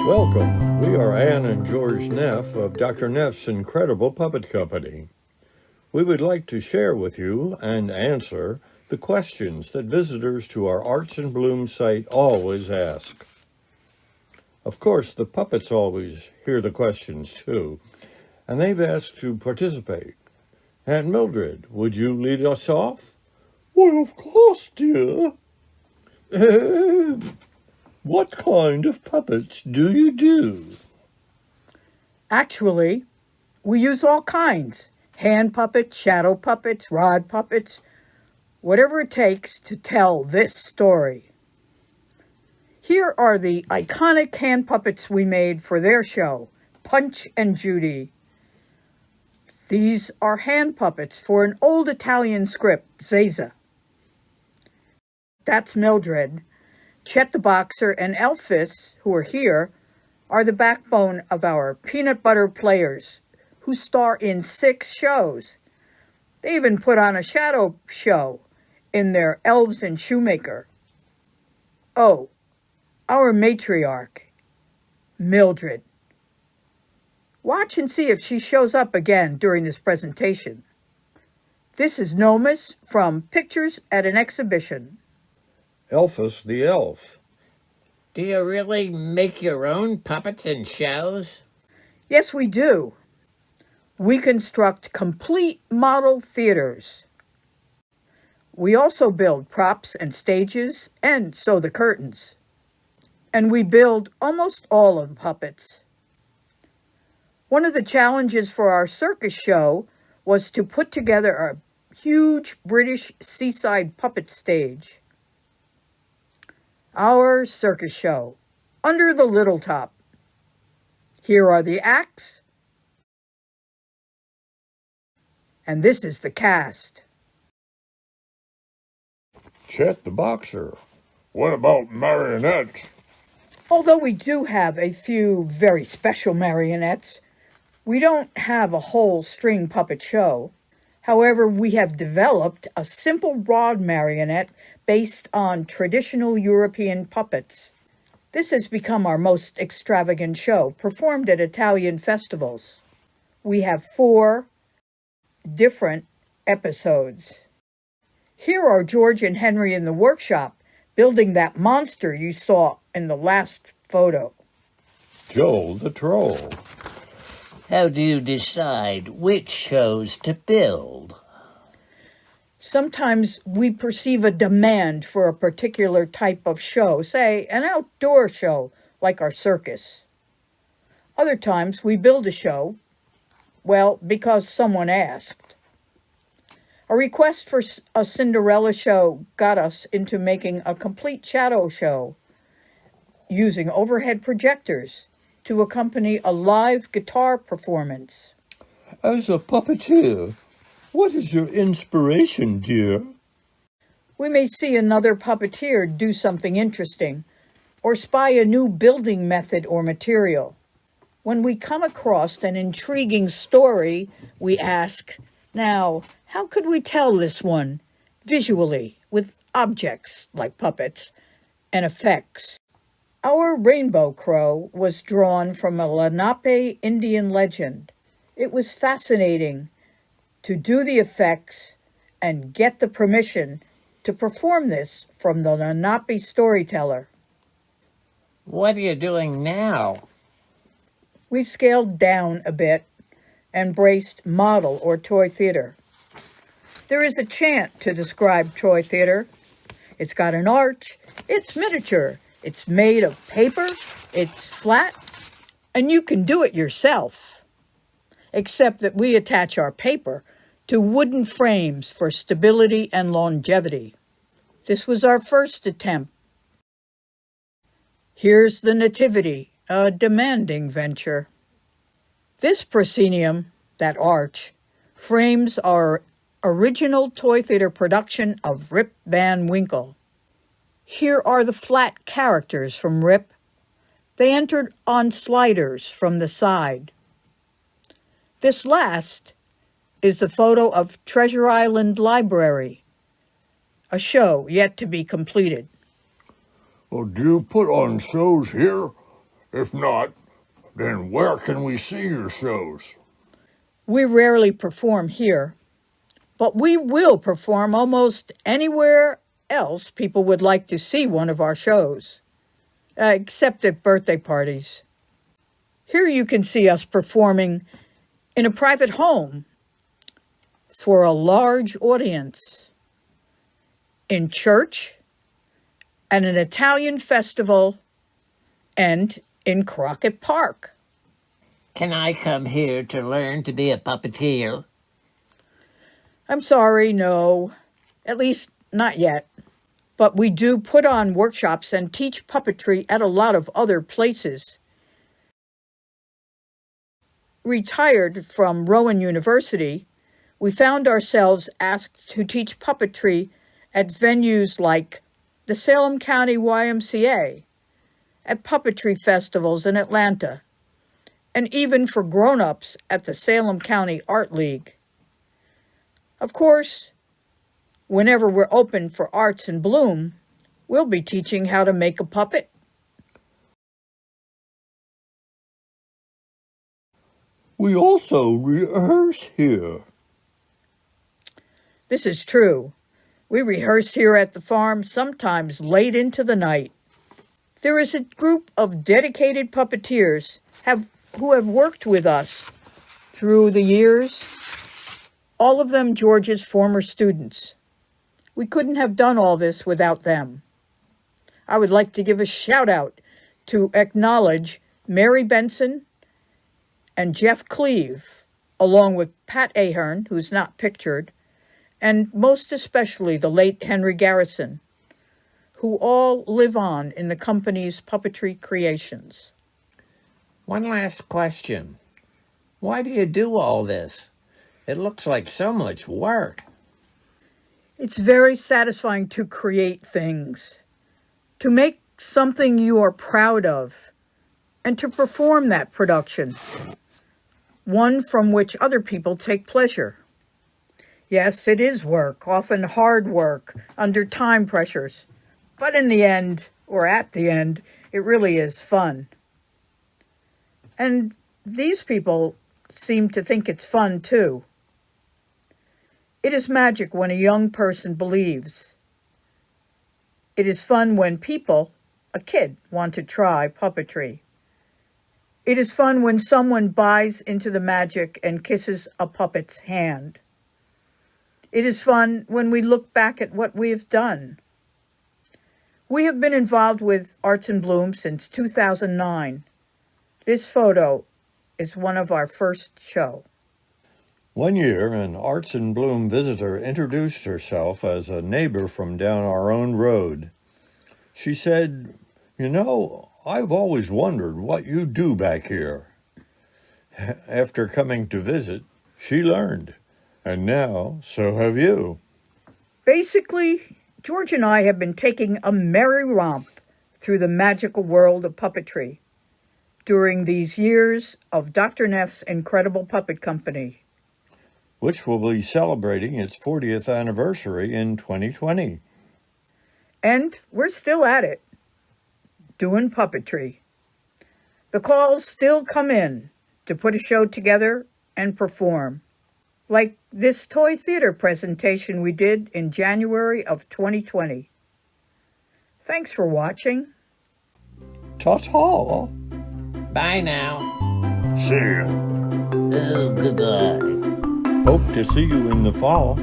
Welcome. We are Ann and George Neff of Dr. Neff's Incredible Puppet Company. We would like to share with you and answer the questions that visitors to our Arts in Bloom site always ask. Of course, the puppets always hear the questions too, and they've asked to participate. Aunt Mildred, would you lead us off? Why, of course, dear. What kind of puppets do you do? Actually, we use all kinds. Hand puppets, shadow puppets, rod puppets, whatever it takes to tell this story. Here are the iconic hand puppets we made for their show, Punch and Judy. These are hand puppets for an old Italian script, Zeza. That's Mildred. Chet the Boxer and Elphys, who are here, are the backbone of our peanut butter players, who star in 6 shows. They even put on a shadow show in their Elves and Shoemaker. Oh, our matriarch, Mildred. Watch and see if she shows up again during this presentation. This is Nomus from Pictures at an Exhibition. Elphys the elf. Do you really make your own puppets and shows? Yes, we do. We construct complete model theaters. We also build props and stages and sew the curtains. And we build almost all of the puppets. One of the challenges for our circus show was to put together a huge British seaside puppet stage. Our circus show, Under the Little Top. Here are the acts. And this is the cast. Chet the Boxer. What about marionettes? Although we do have a few very special marionettes, we don't have a whole string puppet show. However, we have developed a simple rod marionette based on traditional European puppets. This has become our most extravagant show, performed at Italian festivals. We have 4 different episodes. Here are George and Henry in the workshop, building that monster you saw in the last photo. Joe the Troll. How do you decide which shows to build? Sometimes we perceive a demand for a particular type of show, say an outdoor show like our circus. Other times we build a show, well, because someone asked. A request for a Cinderella show got us into making a complete shadow show using overhead projectors to accompany a live guitar performance. As a puppeteer, what is your inspiration, dear? We may see another puppeteer do something interesting, or spy a new building method or material. When we come across an intriguing story, we ask, now, how could we tell this one visually with objects like puppets and effects? Our rainbow crow was drawn from a Lenape Indian legend. It was fascinating to do the effects and get the permission to perform this from the Lenape storyteller. What are you doing now? We've scaled down a bit and braced model or toy theater. There is a chant to describe toy theater. It's got an arch, it's miniature, it's made of paper, it's flat, and you can do it yourself. Except that we attach our paper to wooden frames for stability and longevity. This was our first attempt. Here's the Nativity, a demanding venture. This proscenium, that arch, frames our original toy theater production of Rip Van Winkle. Here are the flat characters from Rip. They entered on sliders from the side. This last is the photo of Treasure Island Library, a show yet to be completed. Well, do you put on shows here? If not, then where can we see your shows? We rarely perform here, but we will perform almost anywhere else people would like to see one of our shows, except at birthday parties. Here you can see us performing in a private home for a large audience, in church, at an Italian festival, and in Crockett Park. Can I come here to learn to be a puppeteer? I'm sorry, no. At least, not yet. But we do put on workshops and teach puppetry at a lot of other places. Retired from Rowan University, we found ourselves asked to teach puppetry at venues like the Salem County YMCA, at puppetry festivals in Atlanta, and even for grown-ups at the Salem County Art League. Of course, whenever we're open for Arts in Bloom, we'll be teaching how to make a puppet. We also rehearse here. This is true. We rehearse here at the farm sometimes late into the night. There is a group of dedicated puppeteers who have worked with us through the years, all of them George's former students. We couldn't have done all this without them. I would like to give a shout out to acknowledge Mary Benson and Jeff Cleve, along with Pat Ahern, who's not pictured, and most especially the late Henry Garrison, who all live on in the company's puppetry creations. One last question. Why do you do all this? It looks like so much work. It's very satisfying to create things, to make something you are proud of, and to perform that production, one from which other people take pleasure. Yes, it is work, often hard work, under time pressures. But in the end, or at the end, it really is fun. And these people seem to think it's fun too. It is magic when a young person believes. It is fun when people, a kid, want to try puppetry. It is fun when someone buys into the magic and kisses a puppet's hand. It is fun when we look back at what we have done. We have been involved with Arts in Bloom since 2009. This photo is one of our first show. One year, an Arts in Bloom visitor introduced herself as a neighbor from down our own road. She said, "You know, I've always wondered what you do back here." After coming to visit, she learned. And now, so have you. Basically, George and I have been taking a merry romp through the magical world of puppetry during these years of Dr. Neff's incredible puppet company, which will be celebrating its 40th anniversary in 2020. And we're still at it, doing puppetry. The calls still come in to put a show together and perform, like this toy theater presentation we did in January of 2020. Thanks for watching. Ta-ta. Bye now. See ya. Oh, goodbye. Hope to see you in the fall.